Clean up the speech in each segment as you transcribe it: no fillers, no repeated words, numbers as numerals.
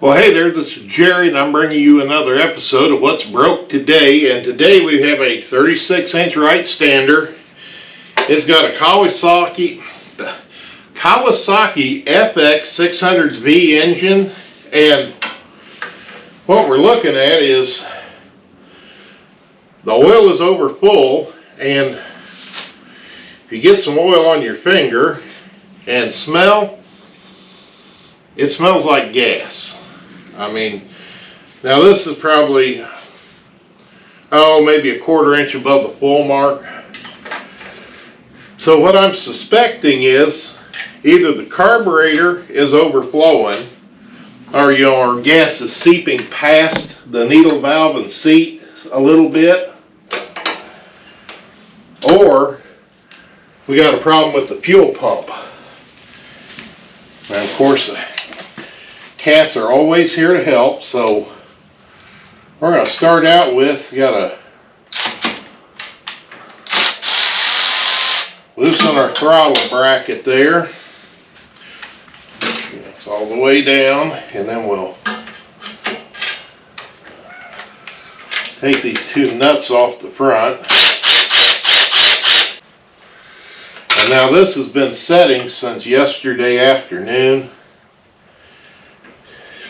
Well, hey there, this is Jerry, and I'm bringing you another episode of What's Broke Today. And today we have a 36-inch Wright stander. It's got a Kawasaki FX600V engine, and what we're looking at is the oil is over full, and if you get some oil on your finger and smell, it smells like gas. I mean, now this is probably, maybe a quarter-inch above the full mark. So what I'm suspecting is either the carburetor is overflowing, or your gas is seeping past the needle valve and seat a little bit, or we got a problem with the fuel pump. And of course, cats are always here to help, so we're going to start out with, got to loosen our throttle bracket there. It's all the way down, and then we'll take these two nuts off the front. And now this has been setting since yesterday afternoon.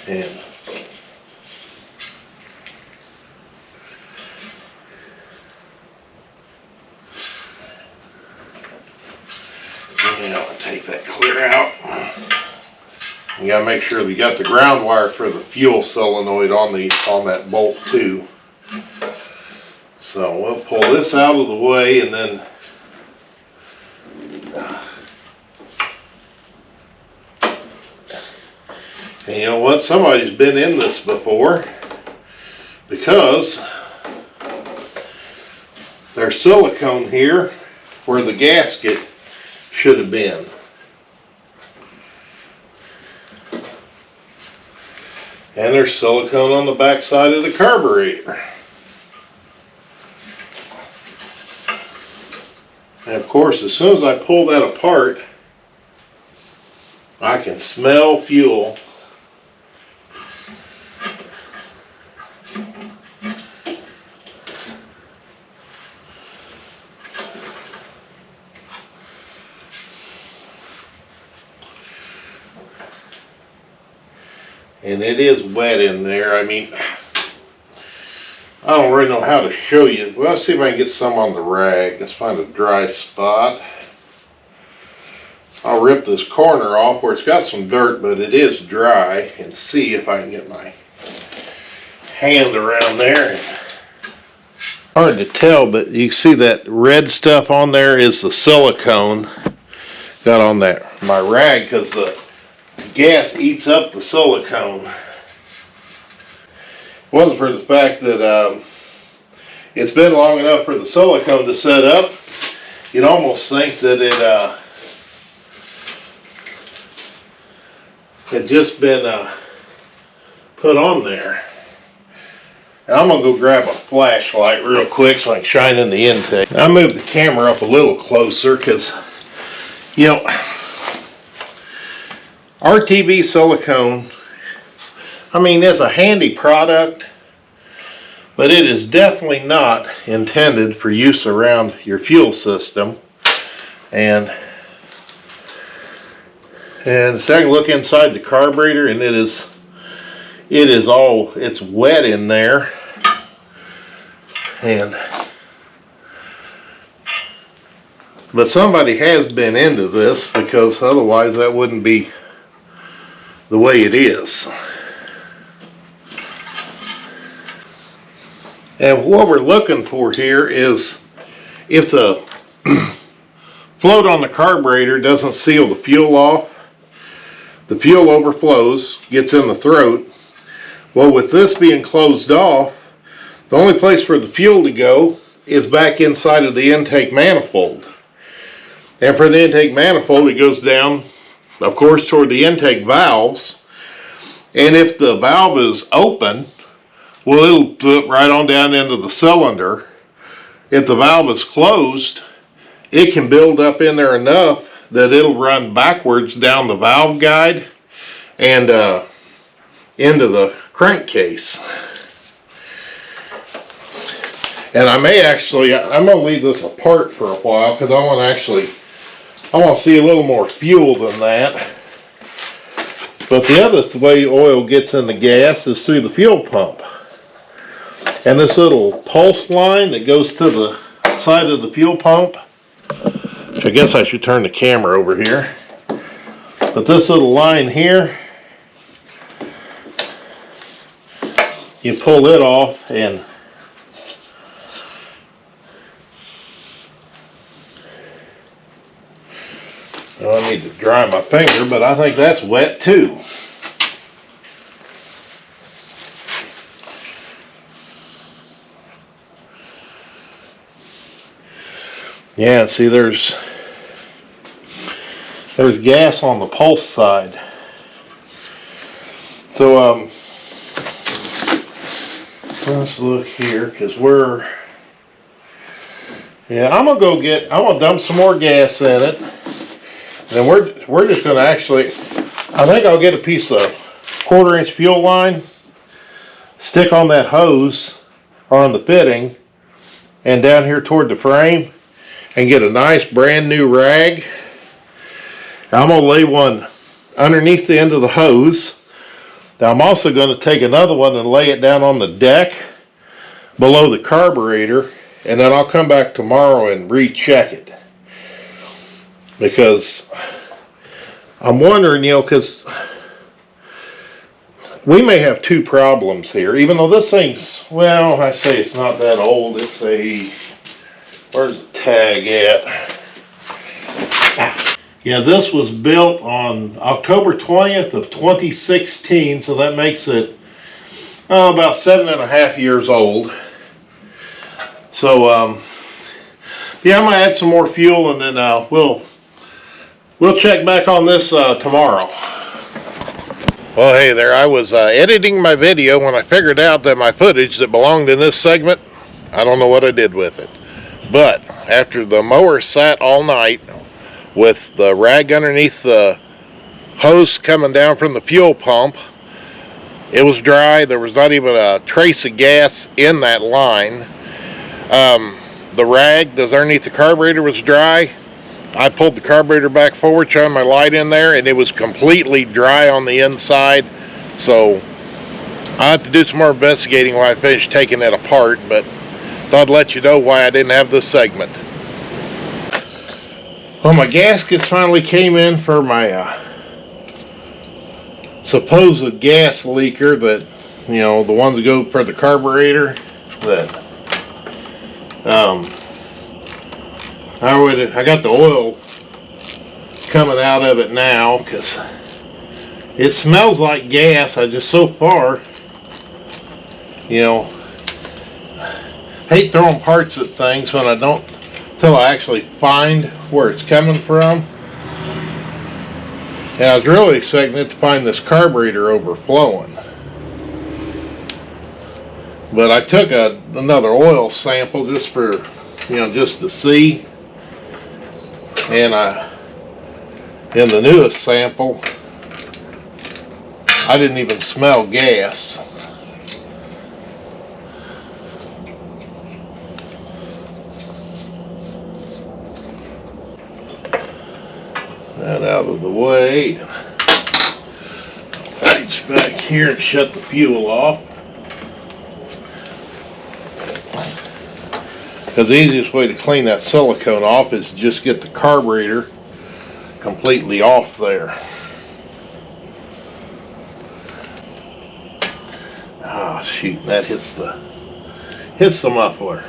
And I'll take that clear out. You gotta make sure that you got the ground wire for the fuel solenoid on that bolt too. So we'll pull this out of the way, and then and you know what? Somebody's been in this before, because there's silicone here where the gasket should have been. And there's silicone on the back side of the carburetor. And of course, as soon as I pull that apart, I can smell fuel. And it is wet in there. I mean, I don't really know how to show you. Well, let's see if I can get some on the rag. Let's find a dry spot. I'll rip this corner off where it's got some dirt, but it is dry, and see if I can get my hand around there. Hard to tell, but you can see that red stuff on there is the silicone got on that my rag, because the gas eats up the silicone. If it wasn't for the fact that it's been long enough for the silicone to set up, you'd almost think that it had just been put on there. And I'm going to go grab a flashlight real quick so I can shine in the intake. I moved the camera up a little closer because, you know, RTV silicone, I mean, it's a handy product, but it is definitely not intended for use around your fuel system. And so I can look inside the carburetor, and it's wet in there. But somebody has been into this, because otherwise that wouldn't be the way it is. And what we're looking for here is, if the float on the carburetor doesn't seal the fuel off, the fuel overflows, gets in the throat. Well, with this being closed off, the only place for the fuel to go is back inside of the intake manifold. And for the intake manifold, it goes down, of course, toward the intake valves. And if the valve is open, well, it'll flip right on down into the cylinder. If the valve is closed, it can build up in there enough that it'll run backwards down the valve guide, and into the crankcase. And I may actually, I'm going to leave this apart for a while because I want to see a little more fuel than that. But the other way oil gets in the gas is through the fuel pump. And this little pulse line that goes to the side of the fuel pump, I guess I should turn the camera over here. But this little line here, you pull it off and I need to dry my finger, but I think that's wet too. Yeah, see there's gas on the pulse side. So let's look here, because I'm gonna dump some more gas in it. And we're just gonna actually, I think I'll get a piece of 1/4-inch fuel line, stick on that hose or on the fitting, and down here toward the frame, and get a nice brand new rag. I'm gonna lay one underneath the end of the hose. Now I'm also gonna take another one and lay it down on the deck below the carburetor, and then I'll come back tomorrow and recheck it. Because I'm wondering, because we may have two problems here. Even though this thing's, well, I say it's not that old. It's where's the tag at? Yeah, this was built on October 20th of 2016, so that makes it about 7.5 years old. So, yeah, I'm gonna add some more fuel, and then we'll check back on this tomorrow. Well, hey there, I was editing my video when I figured out that my footage that belonged in this segment, I don't know what I did with it. But after the mower sat all night with the rag underneath the hose coming down from the fuel pump, it was dry. There was not even a trace of gas in that line. The rag that's underneath the carburetor was dry. I pulled the carburetor back forward, shined my light in there, and it was completely dry on the inside. So I have to do some more investigating when I finish taking it apart, but thought I'd let you know why I didn't have this segment. Well, my gaskets finally came in for my supposed gas leaker that, the ones that go for the carburetor, that I got the oil coming out of it now, because it smells like gas. I just, so far, hate throwing parts at things when I don't, till I actually find where it's coming from. And I was really expecting it to find this carburetor overflowing. But I took another oil sample just for, just to see. And in the newest sample, I didn't even smell gas. That out of the way. Reach back here and shut the fuel off. Because the easiest way to clean that silicone off is to just get the carburetor completely off there. Oh shoot, that hits the muffler.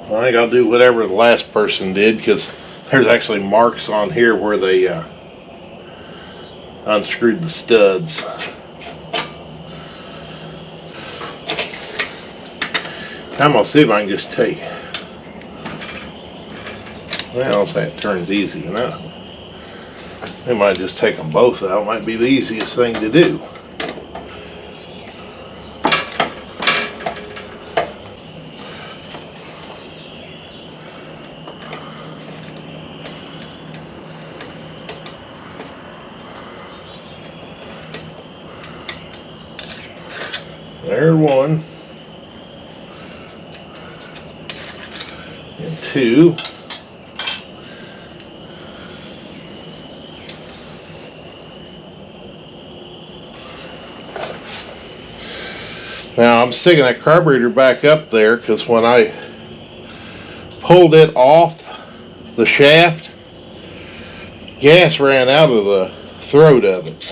I think I'll do whatever the last person did, because there's actually marks on here where they unscrewed the studs. I'm going to see if I can just take, well, I'll say it turns easy enough. They might just take them both out. Might be the easiest thing to do. There's one. And two. Now I'm sticking that carburetor back up there because when I pulled it off the shaft, gas ran out of the throat of it.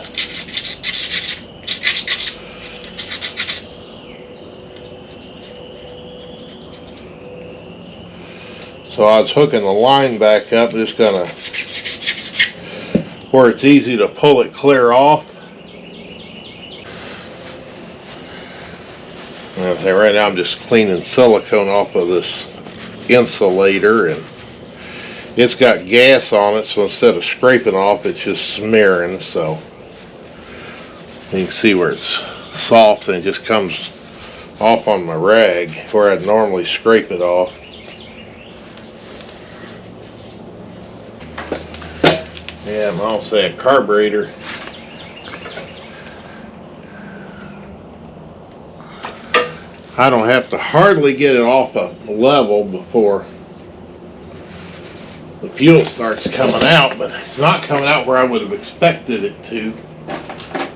So I was hooking the line back up, just gonna, where it's easy to pull it clear off. And right now I'm just cleaning silicone off of this insulator, and it's got gas on it, so instead of scraping off, it's just smearing. So you can see where it's soft and it just comes off on my rag where I'd normally scrape it off. Yeah, and I'll say a carburetor. I don't have to hardly get it off a level before the fuel starts coming out, but it's not coming out where I would have expected it to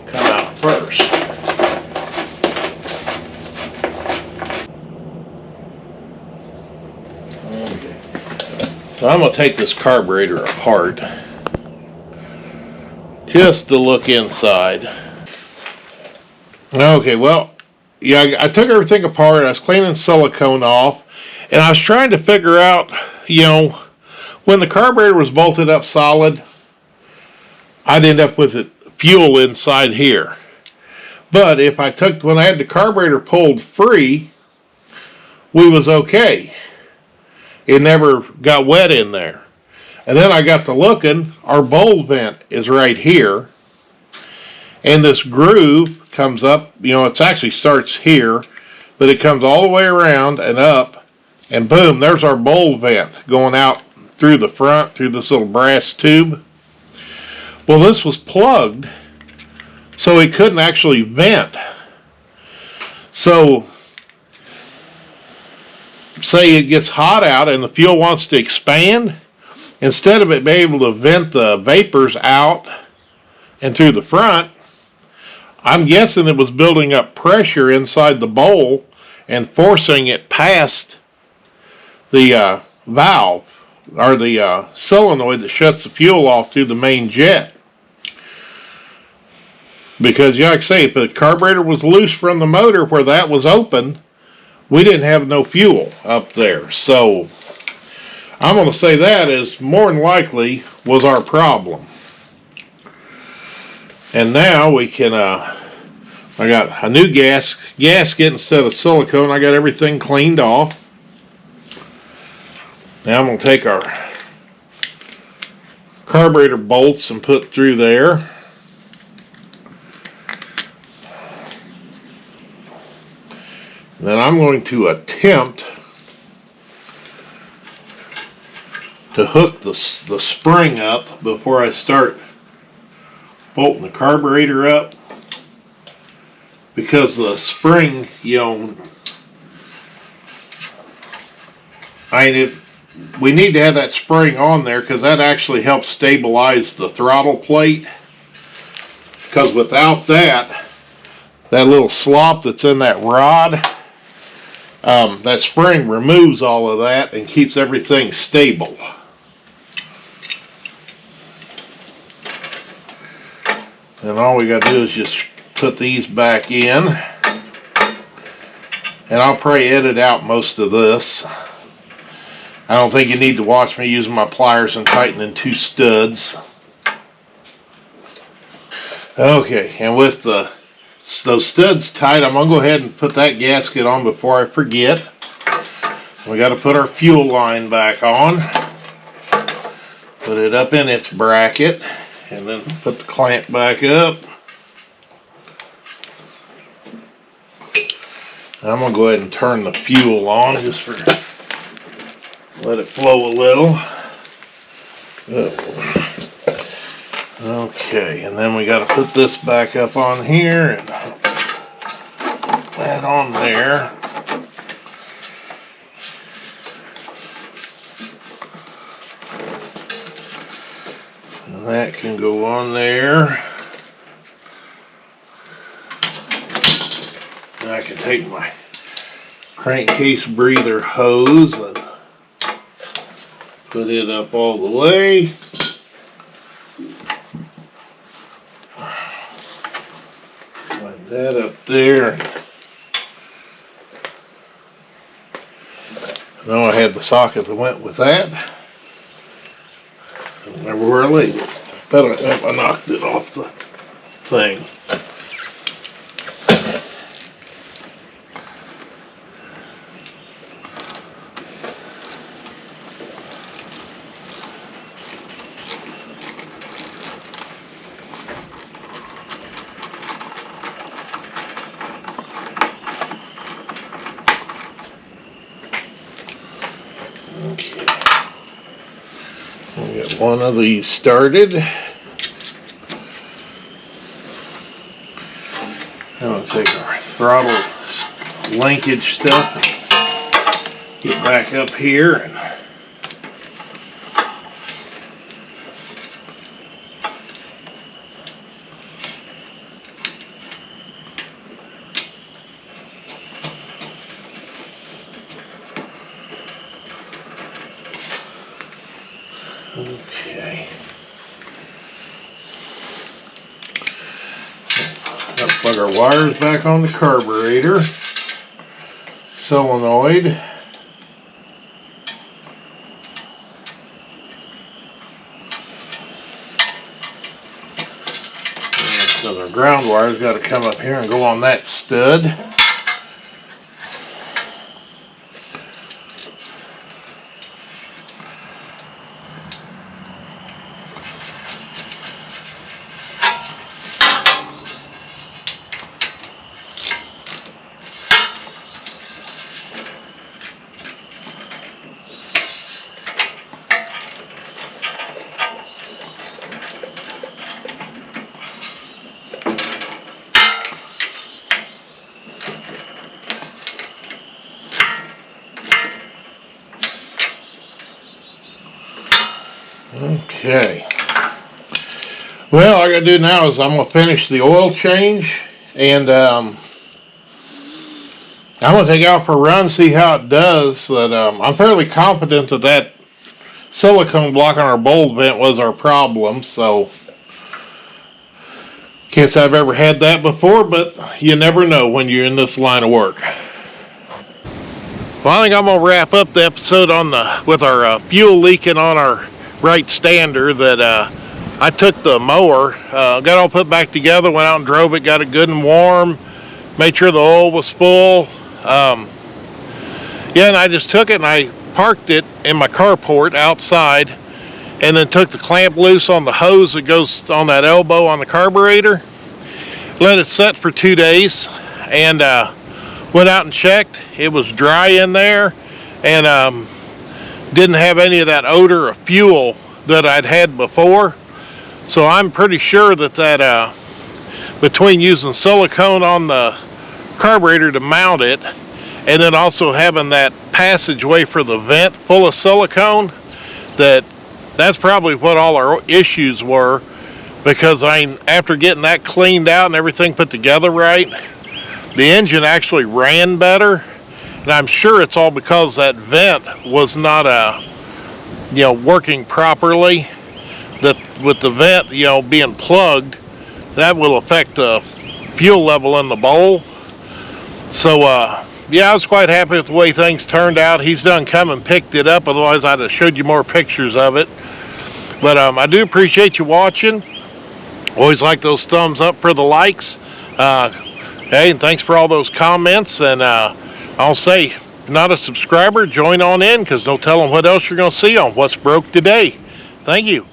come out first. Okay. So I'm going to take this carburetor apart just to look inside. Okay, well, yeah, I took everything apart. I was cleaning silicone off, and I was trying to figure out, when the carburetor was bolted up solid, I'd end up with fuel inside here. But if when I had the carburetor pulled free, we was okay. It never got wet in there. And then I got to looking, our bowl vent is right here, and this groove comes up, it actually starts here, but it comes all the way around and up, and boom, there's our bowl vent going out through the front, through this little brass tube. Well, this was plugged, so it couldn't actually vent. So, say it gets hot out and the fuel wants to expand, instead of it being able to vent the vapors out and through the front, I'm guessing it was building up pressure inside the bowl and forcing it past the valve or the solenoid that shuts the fuel off to the main jet. Because, like I say, if the carburetor was loose from the motor where that was open, we didn't have no fuel up there. So I'm going to say that is more than likely was our problem. And now we can, I got a new gasket instead of silicone. I got everything cleaned off. Now I'm going to take our carburetor bolts and put through there. And then I'm going to attempt to hook the spring up before I start bolting the carburetor up, because the spring, we need to have that spring on there because that actually helps stabilize the throttle plate, because without that little slop that's in that rod, that spring removes all of that and keeps everything stable. And all we got to do is just put these back in. And I'll probably edit out most of this. I don't think you need to watch me using my pliers and tightening two studs. Okay, and with those studs tight, I'm going to go ahead and put that gasket on before I forget. We got to put our fuel line back on. Put it up in its bracket. And then put the clamp back up. I'm going to go ahead and turn the fuel on just for let it flow a little. Okay, and then we got to put this back up on here. And that on there. And that can go on there. And I can take my crankcase breather hose and put it up all the way. Slide that up there. Now I had the socket that went with that. Don't remember where I laid it. I knocked it off the thing. Okay, we got one of these started. I'm going to take our throttle linkage stuff and get back up here and okay. Gotta plug our wires back on the carburetor. Solenoid. So the ground wire's got to come up here and go on that stud. Okay. Well, all I gotta do now is I'm gonna finish the oil change, and I'm gonna take it out for a run, see how it does. But I'm fairly confident that that silicone block on our bowl vent was our problem. So can't say I've ever had that before, but you never know when you're in this line of work. Well, I think I'm gonna wrap up the episode on with our fuel leaking on our Wright Stander. That I took the mower, got it all put back together, went out and drove it, got it good and warm, made sure the oil was full. Yeah, and I just took it and I parked it in my carport outside, and then took the clamp loose on the hose that goes on that elbow on the carburetor, let it set for 2 days, and went out and checked. It was dry in there, and didn't have any of that odor of fuel that I'd had before. So I'm pretty sure that between using silicone on the carburetor to mount it, and then also having that passageway for the vent full of silicone, that's probably what all our issues were. Because after getting that cleaned out and everything put together right, the engine actually ran better. And I'm sure it's all because that vent was not working properly. That with the vent being plugged, that will affect the fuel level in the bowl. So yeah, I was quite happy with the way things turned out. He's done come and picked it up, otherwise I'd have showed you more pictures of it. But I do appreciate you watching. Always like those thumbs up for the likes. Hey, and thanks for all those comments. And I'll say, if you're not a subscriber, join on in, because no telling what else you're going to see on What's Broke Today. Thank you.